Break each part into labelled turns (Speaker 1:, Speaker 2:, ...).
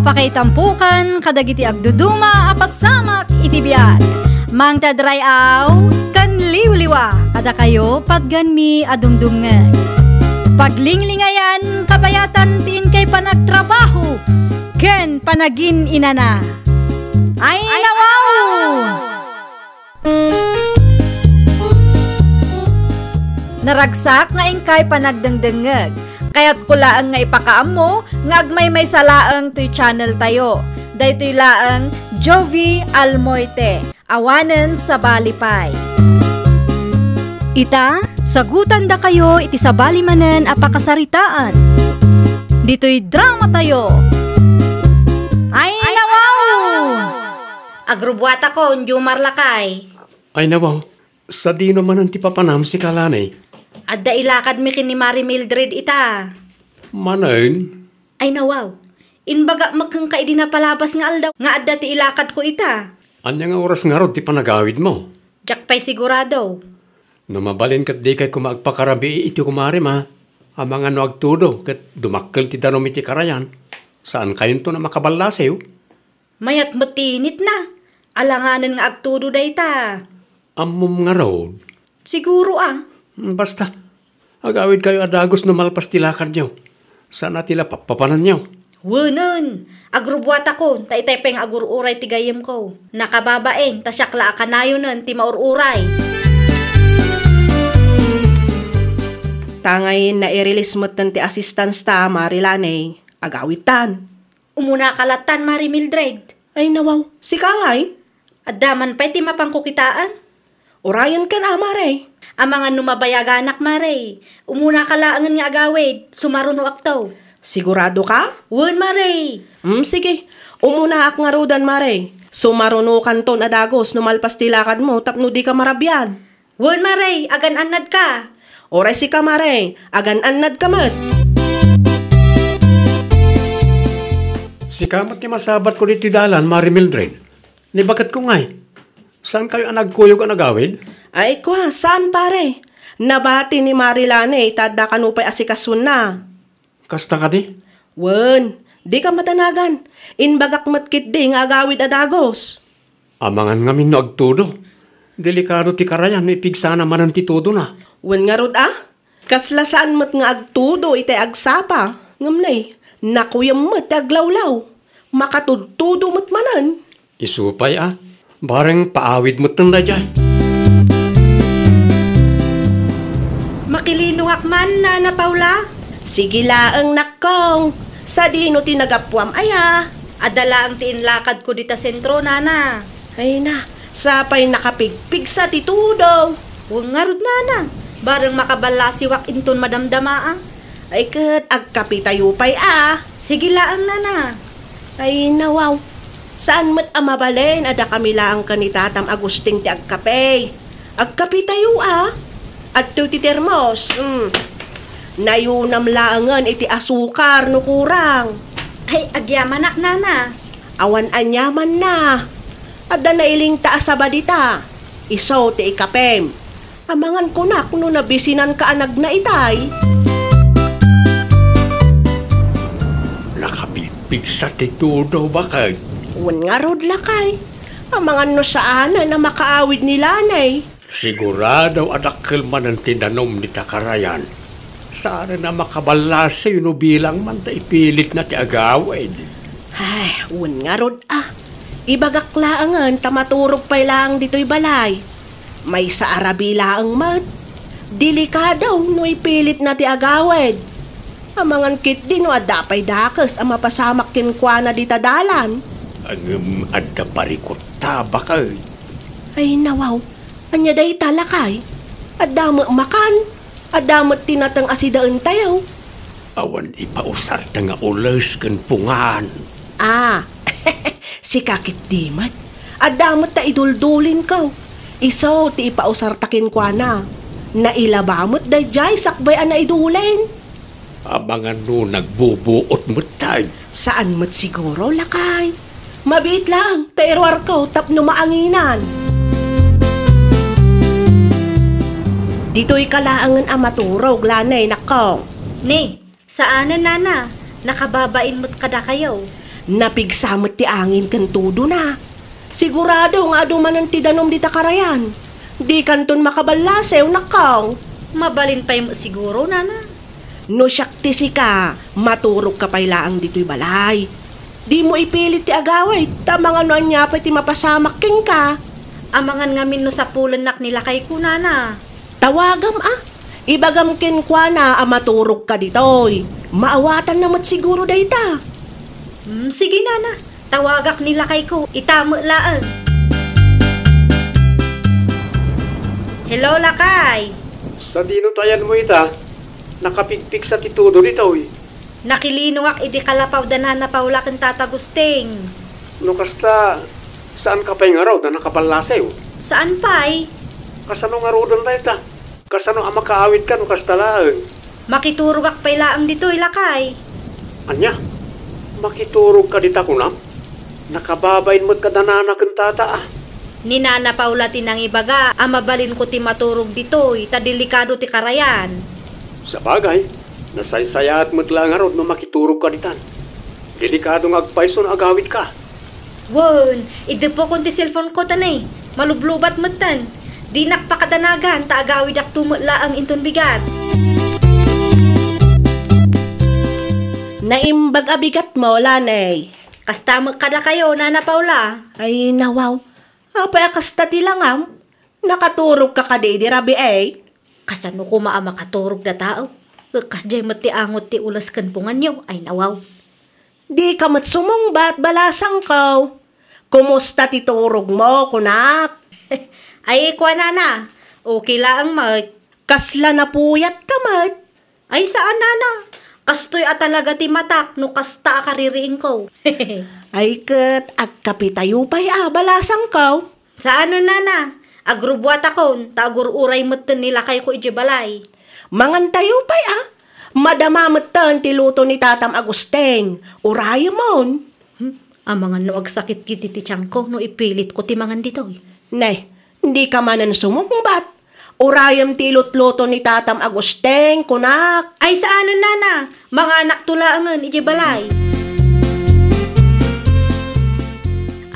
Speaker 1: Apakaitampukan kadagiti agduduma apasamak iti biag. Mangtadrayaw kan liwliwa kada kayo padganmi adumdumngeg. Paglinglingayan kabayatan tiin kay panagtrabaho ken panagin inana. Ay nawaw! Naragsak nga ingkay panagdengdengeg. Kaya't kulaang nga ipakaam mo nga agmay salaang to'y channel tayo. Daytoy laang Jovi Almoite, awanen sa balipay. Ita, sagutan da kayo iti sabali manen apakasaritaan. Dito'y drama tayo. Ay nawaw!
Speaker 2: Agrubwat ako, Jumar Lakay.
Speaker 3: Ay nawaw, sa di naman ang tipapanam si Kalanay.
Speaker 2: Adda ilakad mi kin ni Mari Mildred ita.
Speaker 3: Manain?
Speaker 2: Ay nawaw, inbaga makang kaidi na palabas nga aldaw, nga adda ti ilakad ko ita.
Speaker 3: Anya nga oras nga rod ti panagawid mo?
Speaker 2: Jak pa'y sigurado.
Speaker 3: Namabalin kat di kay kumagpakarabi iti kumari ma. Amang ano agtudo kat dumakkel ti danom iti karayan. Saan kayo to na makabalasay?
Speaker 2: Mayat matinit na. Alanganan nga agtudo da ita.
Speaker 3: Amom nga rod?
Speaker 2: Siguro
Speaker 3: Basta, agawid kayo adagos no malpas tilakad nyo. Sana tila papapanan nyo.
Speaker 2: Wunon, agrubwat ako, taitepeng agururay ti gayem ko. Nakababaeng, tasyakla akanayo nun, ti maururay.
Speaker 4: Tangay na i-release mo ti assistance ta, Marilanay. Agawitan.
Speaker 2: Umuna kalatan, Mari Mildred.
Speaker 4: Ay nawaw, si Kangay.
Speaker 2: Addaman pa'y ti mapangkukitaan.
Speaker 4: Orayan ka na, Mare.
Speaker 2: Ang mga numabayaganak, Mare. Umuna kalaangan nga agawid, sumaruno aktaw.
Speaker 4: Sigurado ka?
Speaker 2: Wun, Mare.
Speaker 4: Sige. Umuna ak nga rudan, Mare. Sumaruno kanton adagos numalpas tilakad mo tapno di ka marabyan.
Speaker 2: Wun, Mare. Agan-anad ka.
Speaker 4: Oray si ka, Mare. Agan-anad ka mat.
Speaker 3: Si kamat ti masabat ko dito dalan, Mari Mildred. Ni bakit ko ngay? Saan kayo nagkuyog ang nagawid?
Speaker 4: Ay kwa, saan pare? Nabati ni Marilane, tada kanupay asikasun na.
Speaker 3: Kasta ka di?
Speaker 4: Wen, di ka matanagan. Inbagak matkit di nga agawid adagos.
Speaker 3: Amangan nga min no agtudo. Delikado ti karayan, ipigsana man ang titudo na.
Speaker 4: Wen nga rod Kasla saan mat nga agtudo ite agsapa. Ngamnay, nakuyam mat aglawlaw. Makatudtudo mat manan.
Speaker 3: Isupay bareng paawid mo tanda dyan.
Speaker 2: Makilinungak man, Nana Paula.
Speaker 4: Sige laang nakong. Sa dino tinagapwam
Speaker 2: Adala ang tiinlakad ko dita sentro, Nana.
Speaker 4: Ay na, sapay nakapigpig sa titudo.
Speaker 2: Huwag nga rod, Nana. Barang makabalasiwak inton madamdama
Speaker 4: Ay kat, agkapitayo pa'y
Speaker 2: Sige laang, Nana.
Speaker 4: Ay nawaw. Saan mat amabalen ada kami laang kanitatam Agusting ti agkape. Agkape tayo At ti termos. Nayunam laangan iti asukar no kurang.
Speaker 2: Ay, agyamanak, Nana.
Speaker 4: Awan anyaman na. Adda na iling taas sa badita. Isaw ti ikapem. Amangan kunak no nabisinan ka anag na itay.
Speaker 3: Nakapilpig sa titudo bakag.
Speaker 4: Wan nga rod lakay. Amangan no saan na makaawid ni Lanay.
Speaker 3: Sigurado adakkel man ang tinanom ni Takarayan. Sana na makabalase no bilang man ta ipilit na ti agawid.
Speaker 4: Ay, wan nga rod Ibagak laangan tamaturog pa'y lang dito'y balay. May sa Arabi laang mat. Delikadaw no ipilit na ti agawid. Amangan kit di no adapay dakas ang mapasamak kinkwana di tadalan.
Speaker 3: Ang adda parikot tabakay.
Speaker 4: Ay nawaw, anya day talakay. Adamo makan, adamo tinatang asidaan tayo.
Speaker 3: Awan ipausar ta nga ules ken pungan.
Speaker 4: Si kakit dimat. Adamo ta iduldulin ko. Iso ti ipausar takin kwa na. Nailabamot day jay sakbay na idulin.
Speaker 3: Abangan no nagbubuot mo tayo.
Speaker 4: Saan mo't siguro lakay? Mabit lang, tairwar ko tapno maanginan. Dito'y kalaangan amaturog, Lanay, nakong.
Speaker 2: Ni, saanan, Nana? Nakababain mo't kada kayo.
Speaker 4: Napigsamot ti angin kan tudo na. Sigurado nga dumanan ti danom di takarayan. Di kanton makabalasew nakaw.
Speaker 2: Mabalin pa mo siguro, nana.
Speaker 4: No syakti si ka, maturog ka pa'y laang dito'y balay. Di mo ipilit ti agaway, tamang ano anya pa ti mapasamak king ka.
Speaker 2: Amangan ngamin no sa pulanak nila kay kunana.
Speaker 4: Tawagam ibagam kinkwa na maturog ka dito'y. Maawatan namat siguro dayta.
Speaker 2: Sige, nana. Tawagak nila kay ko, itama laan. Hello, lakay.
Speaker 3: Sa dinutayan mo ita, nakapigpig sa titudo dito eh.
Speaker 2: Nakilinungak idi kalapaw danana paula kan tatagusting.
Speaker 3: No kasta, saan ka pa'y ngaraw na nakapalasew?
Speaker 2: Saan pa'y?
Speaker 3: Kasano ngaraw doon na ita? Kasano ang makaawit ka no kasta laang?
Speaker 2: Makiturugak pa'y laang dito, lakay.
Speaker 3: Anya, makiturog ka dita kunam? Nakababain mo't ka danana kan tata
Speaker 2: Ni Nana Paula tinang ibaga, amabalin ko ti maturog ditoy, ta delikado ti karayan.
Speaker 3: Sa bagay, nasaysayat mo't lang arod no makiturog ka ditan. Delikado ng agpayson agawit ka.
Speaker 2: Won, idepo kon ti cellphone ko tanay. Malublubat mo tan. Di nakpakadanagan, ta agawid ak tumutla ang inton bigat.
Speaker 4: Naimbag abigat mo, lanay.
Speaker 2: Kastamag kada kayo, Nana Paula.
Speaker 4: Ay nawaw. Apay akasta ti langam. Nakaturog ka kadi di rabi eh.
Speaker 2: Kasano ko makakaturog na tao? Kasjay mati angot ti ulas kan pungan nyo. Ay nawaw.
Speaker 4: Di ka mat sumungbat balasang kaw. Kumusta ti turog mo, kunak?
Speaker 2: Ay, kwa nana. Okay lang mat.
Speaker 4: Kasla na puyat ka mat.
Speaker 2: Ay, saan nana? Kastoy talaga ti matak no kasta akaririing ko.
Speaker 4: Ay kat, agkapitayo pa'y balasang kaw.
Speaker 2: Saan na nana? Agrubwat akon, tagururay matan nila kay ko ijibalay.
Speaker 4: Mangan tayo pa'y madamamatan ti luto ni Tatam Agusteng. Uraya mon.
Speaker 2: Amangan no agsakit kiti ti tiyang ko no ipilit ko ti mangan dito.
Speaker 4: Nay, hindi ka manan sumumbat. Urayam ti lutluto ni Tatam Agusteng, kunak.
Speaker 2: Ay saan na nana? Mga anak tulaangan ijibalay.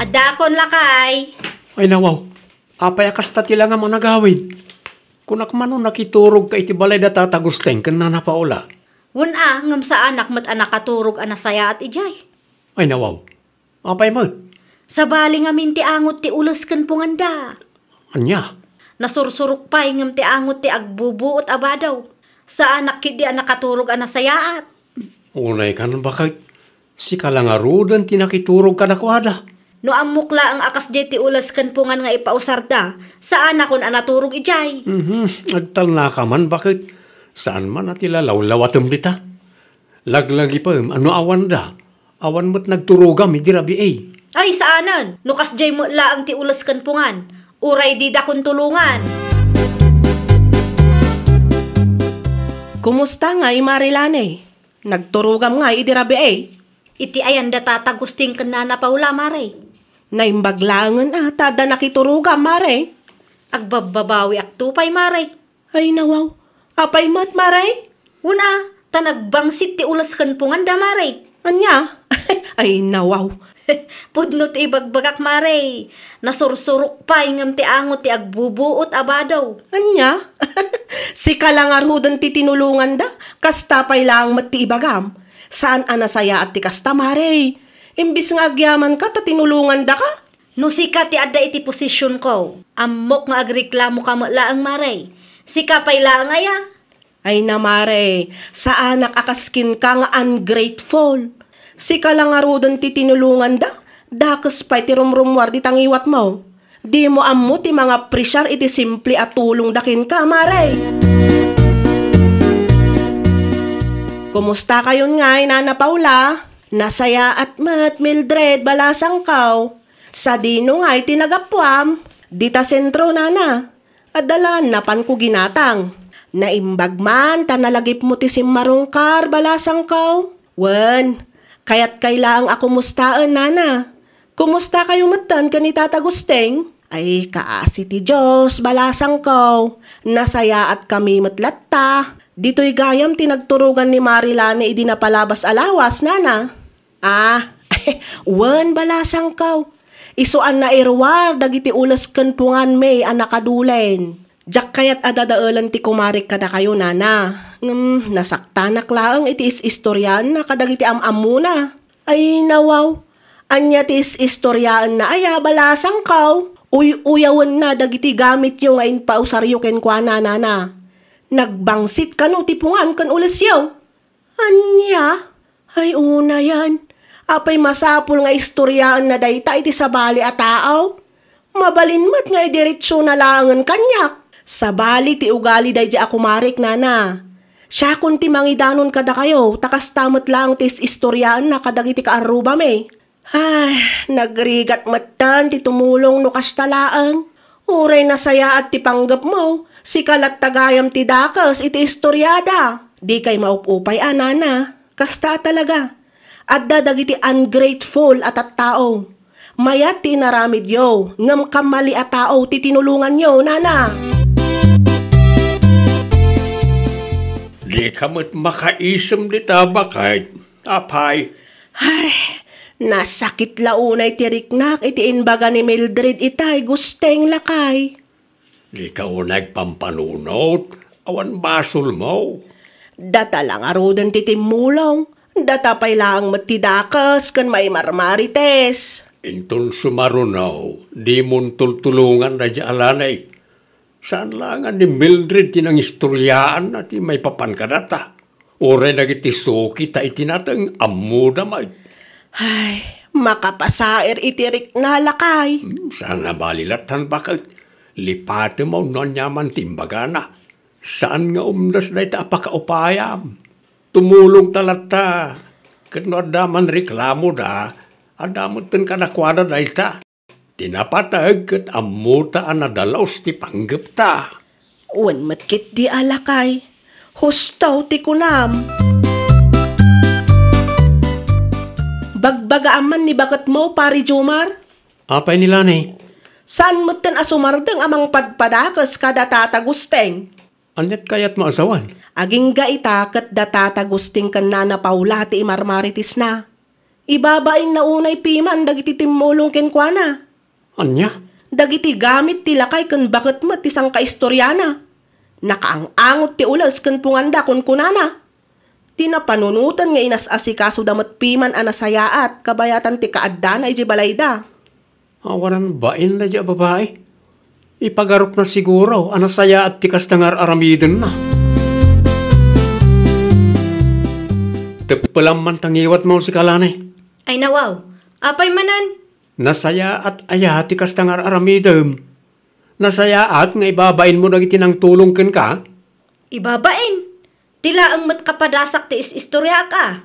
Speaker 2: Adakon lakay.
Speaker 3: Ay nawaw, apay akasta tila nga mga nagawid. Kunak man nakiturog ka iti balay da tatagusteng kan Nana Paula.
Speaker 2: Wuna, ngam sa anak mat anak katurog anasaya at ijay.
Speaker 3: Ay nawaw, apay mo?
Speaker 2: Sa bali nga minti angot ti ulas kan punganda.
Speaker 3: Anya?
Speaker 2: Nasursurok pa'y ngam ti angot ti agbubuot abadaw. Sa anak kidi anak katurog anasayaat.
Speaker 3: Unay ka na bakit? Si kalangarudan tinakiturog ka nakwada.
Speaker 2: No amukla ang akas jay ti ulas kan pungan nga ipausarda. Saan akon anaturog ijay?
Speaker 3: Agtal na ka man, bakit? Saan man natila lawlawatam dita? Laglagi pa ano awan da? Awan mo't nagturugam, hindi rabi eh.
Speaker 2: Ay saanan? No kas jay mo laang ti ulas kan pungan. Uray di da kun tulungan.
Speaker 4: Kumusta nga Marilane? Nagturugam nga idirabi eh.
Speaker 2: Iti ayan da tatagusting kan Nana Paula mare.
Speaker 4: Naimbaglangan tada nakiturugam mare.
Speaker 2: Agbababawi ak tupay mare.
Speaker 4: Ay nawaw, apay mat mare?
Speaker 2: Una, tanagbangsit ti ulas kan pungan da mare.
Speaker 4: Anya? Ay nawaw.
Speaker 2: Pudno ti ibagbagak mare. Nasursurok pa ingam ti angot ti agbubuot abadaw.
Speaker 4: Anya? Si kalangarudan ti tinulungan da, kasta pay lang mat ti ibagam. Saan anasaya at ti kasta mare? Imbis nga agyaman ka, ta tinulungan da ka?
Speaker 2: No sika ti adda iti posisyon ko. Amok nga agreklamo ka laang maray. Sika pay laang aya.
Speaker 4: Ay na mare, sa anak akaskin ka nga ungrateful. Sika lang arudan ti tinulungan da, dakas pa'y ti rumrumwar di tangiwat mo. Di mo ammo ti mga presyar iti simple at tulong dakin ka, mare. Kumusta kayon nga, Nana Paula? Nasaya at mat, Mildred, balasang kaw. Sa dino nga'y tinagapwam. Dita sentro, nana. Adalan, napan ko ginatang. Naimbag man, tanalagip mo ti simmarungkar, balasang kaw. Wen, kaya't kailaang ako mustaan, nana. Kumusta kayo matan ka ni Tata Gusteng? Ay, kaasi ti Diyos, balasang kaw. Nasaya at kami matlatta. Dito'y gayam tinagturugan ni Marilane idinapalabas alawas, nana. Wan balasang kaw. Isuan na irwar dagiti ulas ken pungan may anakadulen. Jak kayat adadaalan ti kumarik kada kayo nana. Nasaktanak laang iti istoryaan na kadagiti amam muna. Ay nawaw. Anya ti istoryaan na aya balasang kaw. Uyawan na dagiti gamit yo ngayon pausaryo ken kwa nana. Nagbangsit ka no tipungan kan ulas yo. Anya? Ay una yan. Apay masapul nga istoryaan na dayta iti sabali a taaw. Mabalinmat nga idiretso na laangan kanyak. Sabali ti ugali day di ako marik nana. Siya kun ti mangidanon kada kayo, takas tamat lang tis istoryaan na kadagiti kaaruba me. Ay, nagrigat matan ti tumulong no kastalaang. Uray na saya at ti panggap mo, si kalat tagayam ti dakas iti istoryada. Di kay maupupay anana, kasta talaga. At dadagiti ungrateful at tao. Mayat ti naramid yo, ngam kamali at tao ti tinulungan yo, nana.
Speaker 3: Di ka mo't makaisam dita bakit, apay.
Speaker 4: Ay, nasakit launay ti riknak iti inbaga ni Mildred itay gusteng lakay.
Speaker 3: Di ka unay pampanunot, awan basol mo.
Speaker 4: Data lang arudan ti timulong, data pay lang matidakas kan may marmarites.
Speaker 3: Intun sumarunaw, di mon tultulungan na di alanay. Saan lang ni Mildred tinang istoryaan na ti may papankadata. Ore nagiti suki ta itinatang amuda may.
Speaker 4: Ay, makapasair itirik na lakay.
Speaker 3: Saan nga balilatan bakit? Lipate mo non yaman timbagana. Saan nga umdas na ita apakaupayam? Tumulong talata. Kano adaman reklamo da, adamot ten kanakwada da ita. Tinapatag kat amuta anadalaos ti panggap ta.
Speaker 4: Wan matkit di alakay. Hustaw ti kunam. Bagbaga aman ni bakat mo, pari Jumar?
Speaker 3: Apay nila ni?
Speaker 4: Saan mo ten asumardeng amang padpadakas kada tatagusteng?
Speaker 3: Anyat kayat maasawan?
Speaker 4: Aging gaita kat datatagusting kan nana Paula ti imarmaritis na. Ibabain na unay piman dagiti timulong kenkwana.
Speaker 3: Anya?
Speaker 4: Dagiti gamit ti lakay kan bakit mo ti sang kaistoryana. Nakaang-angot ti ulas kan punganda kun kunana. Di na panunutan nga inasasikaso damat piman anasayaat kabayatan ti kaadda na iji balayda.
Speaker 3: Awaran bain na di babae? Ipagarop na siguro anasaya at tikas tangar aramiden na. Tepalam man tangiwat mo si kalanay.
Speaker 2: Ay nawaw, apay manan?
Speaker 3: Nasaya at ayati kas tangar aramidem. Nasaya at nga ibabain mo dagiti nang tulong ken ka.
Speaker 2: Ibabain. Tila ang matkapadasak ti istorya ka.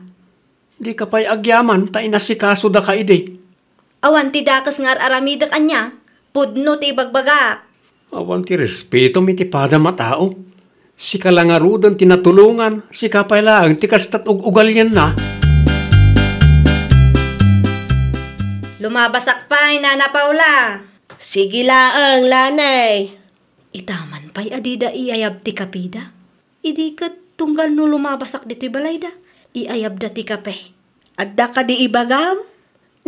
Speaker 3: Di ka pa'y agyaman ta inasikaso da ka ide.
Speaker 2: Awan ti dakas ngar aramidak anya. Pudno ti ibagbagak.
Speaker 3: Awan ti respeto mi ti pada matao. Si kalangarudan tinatulungan, si kapay lang ti kastat ugalyan na.
Speaker 2: Lumabasak pa, Nana Paula.
Speaker 4: Sige laang, lanay.
Speaker 2: Itaman pa'y adida iayab ti kapida. Idi kat tunggal no lumabasak dito'y balayda. Iayab da ti kape.
Speaker 4: Adda ka di ibagam?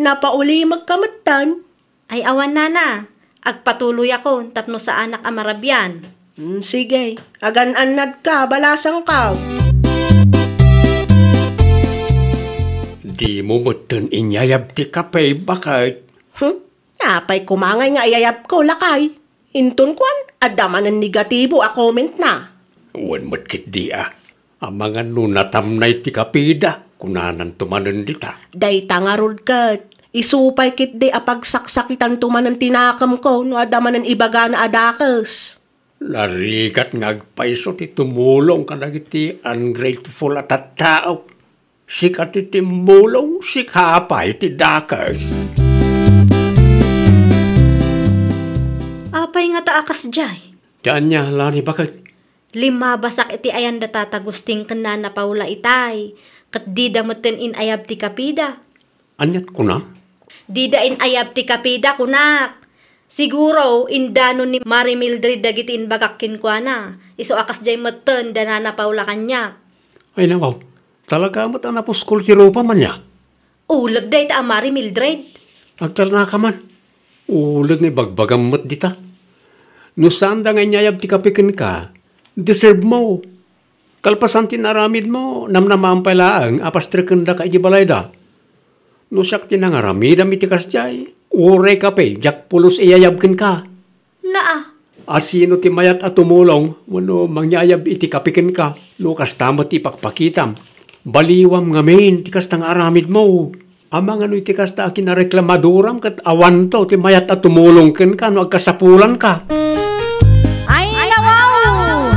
Speaker 4: Napauli magkamatan.
Speaker 2: Ay awan nana. Agpatuloy ako tapno sa anak amarabyan.
Speaker 4: Sige, agan-anad ka, balasang ka.
Speaker 3: Di mo mutin inyayab ti kapay bakit?
Speaker 4: Napay kumangay nga ayayap ko, lakay. Intun kwan, adaman ng negatibo a comment na.
Speaker 3: Uwan matkit di ang mga nunatamnay ti kapida, kunanan tumanan dita.
Speaker 4: Day tangarod kat, isupay kit di apagsaksakitan tumanan tinakam ko, no adaman ng ibaga na adakas.
Speaker 3: Larigat ngagpaiso ti tumulong ka nagiti ungrateful at tao. Sikat ti timulong, sikapay ti dakas.
Speaker 2: Apay nga taakas jay.
Speaker 3: Diyan niya, lani bakit?
Speaker 2: Lima basak iti ayan da tatagusting kan Nana Paula itay. Kat di damutin inayab ti kapida.
Speaker 3: Anyat ko na?
Speaker 2: Di da inayab ti kapida kunak. Siguro, indano ni Mari Mildred dagiti inbagakin kwa na. Iso akas jay matan da Nana Paula kanya.
Speaker 3: Ay nawaw, talaga mo't ang napuskol ti rupa man niya.
Speaker 2: Ulag day ta amari Mildred.
Speaker 3: Agtal na ka man. Ulag ni bagbagamot dita. No saan da nga nyayab ti kapikin ka, deserve mo. Kalpasan tinaramid mo, namnamang palaang apastrikan da ka ijibalay da. No siyak tinangaramid am itikas jay, uray kape, jak pulos iyayabkin ka.
Speaker 2: Naa.
Speaker 3: Asino ti mayat at tumulong, wano mangyayab iti kapikin ka, no kastamot ipakpakitam. Baliwam ngamin, tikas tang aramid mo. Amang ano iti kasta akin na reklamaduram kat awan to, ti mayat at tumulong ken ka, no agkasapulan ka.
Speaker 1: Ay, nawaw!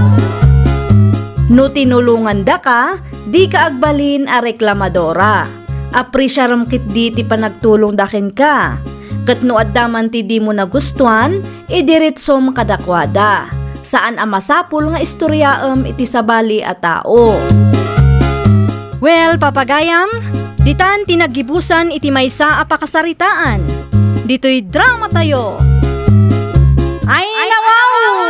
Speaker 1: No tinulungan da ka, di ka agbalin a reklamadora. Aprisyaram kit di ti panagtulong dakin ka. Kat no addaman ti di mo nagustuhan, idiritsom kadakwada. Saan ang masapul nga istoryaam iti sabali a tao. Well, papagayam, ditan tinagibusan iti maysa a pakasaritaan. Dito'y drama tayo. Ay, nawaw!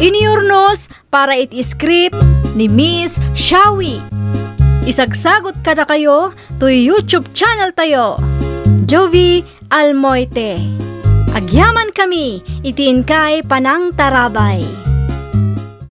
Speaker 1: Iniurnos para iti script ni Miss Shawi. Isagsagot kada kayo to YouTube channel tayo. Jovi Almoite. Agyaman kami, itiin kay Panang Tarabay.